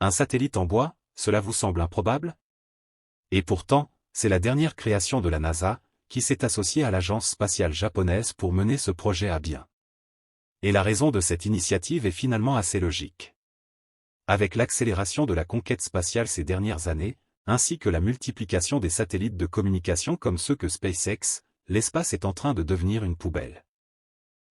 Un satellite en bois, cela vous semble improbable? Et pourtant, c'est la dernière création de la NASA, qui s'est associée à l'agence spatiale japonaise pour mener ce projet à bien. Et la raison de cette initiative est finalement assez logique. Avec l'accélération de la conquête spatiale ces dernières années, ainsi que la multiplication des satellites de communication comme ceux que SpaceX, l'espace est en train de devenir une poubelle.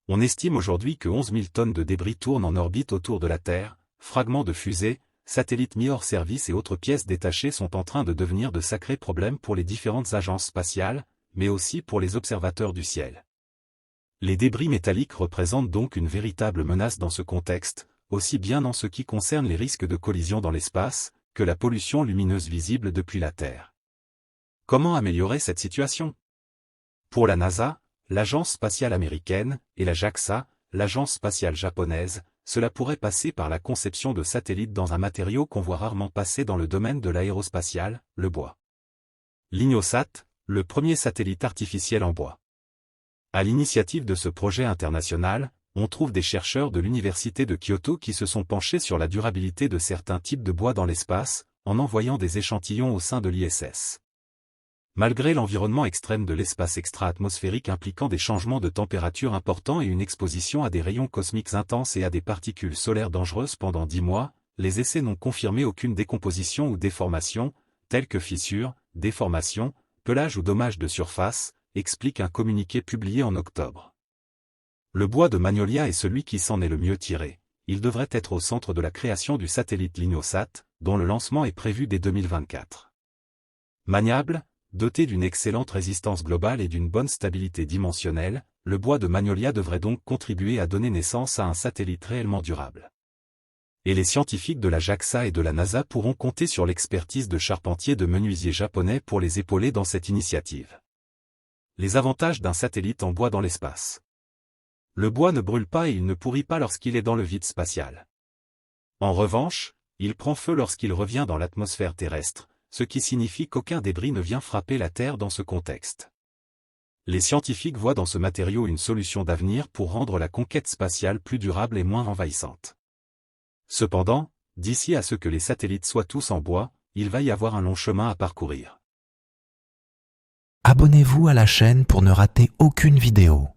On estime aujourd'hui que 11 000 tonnes de débris tournent en orbite autour de la Terre, fragments de fusées, satellites mis hors service et autres pièces détachées sont en train de devenir de sacrés problèmes pour les différentes agences spatiales, mais aussi pour les observateurs du ciel. Les débris métalliques représentent donc une véritable menace dans ce contexte, aussi bien en ce qui concerne les risques de collision dans l'espace, que la pollution lumineuse visible depuis la Terre. Comment améliorer cette situation? Pour la NASA, l'Agence spatiale américaine, et la JAXA, l'Agence spatiale japonaise, cela pourrait passer par la conception de satellites dans un matériau qu'on voit rarement passer dans le domaine de l'aérospatial, le bois. L'Ignosat, le premier satellite artificiel en bois. À l'initiative de ce projet international, on trouve des chercheurs de l'université de Kyoto qui se sont penchés sur la durabilité de certains types de bois dans l'espace, en envoyant des échantillons au sein de l'ISS. Malgré l'environnement extrême de l'espace extra-atmosphérique impliquant des changements de température importants et une exposition à des rayons cosmiques intenses et à des particules solaires dangereuses pendant 10 mois, les essais n'ont confirmé aucune décomposition ou déformation, telles que fissures, déformations, pelage ou dommages de surface, explique un communiqué publié en octobre. Le bois de Magnolia est celui qui s'en est le mieux tiré. Il devrait être au centre de la création du satellite Linosat, dont le lancement est prévu dès 2024. Maniable, doté d'une excellente résistance globale et d'une bonne stabilité dimensionnelle, le bois de Magnolia devrait donc contribuer à donner naissance à un satellite réellement durable. Et les scientifiques de la JAXA et de la NASA pourront compter sur l'expertise de charpentiers de menuisiers japonais pour les épauler dans cette initiative. Les avantages d'un satellite en bois dans l'espace. Le bois ne brûle pas et il ne pourrit pas lorsqu'il est dans le vide spatial. En revanche, il prend feu lorsqu'il revient dans l'atmosphère terrestre, ce qui signifie qu'aucun débris ne vient frapper la Terre dans ce contexte. Les scientifiques voient dans ce matériau une solution d'avenir pour rendre la conquête spatiale plus durable et moins envahissante. Cependant, d'ici à ce que les satellites soient tous en bois, il va y avoir un long chemin à parcourir. Abonnez-vous à la chaîne pour ne rater aucune vidéo.